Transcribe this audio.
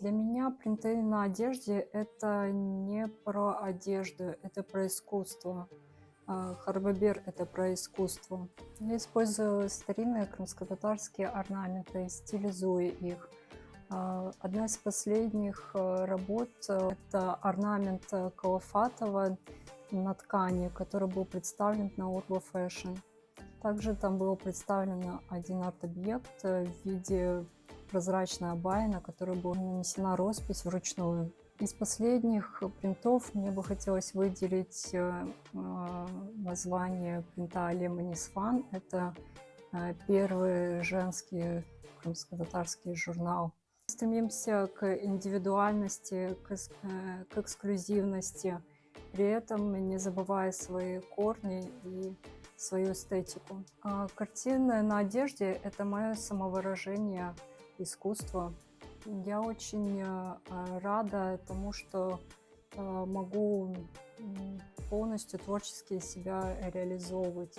Для меня принты на одежде — это не про одежду, это про искусство. Харбабер — это про искусство. Я использую старинные крымско-татарские орнаменты, стилизую их. Одна из последних работ — это орнамент Калафатова на ткани, который был представлен на Urban Fashion. Также там был представлен один арт-объект в виде прозрачной абайи, на которой была нанесена роспись вручную. Из последних принтов мне бы хотелось выделить название принта Али Манисфан. Это первый женский крымско-татарский журнал. Стремимся к индивидуальности, к эксклюзивности, при этом не забывая свои корни и свою эстетику. Картины на одежде — это мое самовыражение, искусство. Я очень рада тому, что могу полностью творчески себя реализовывать.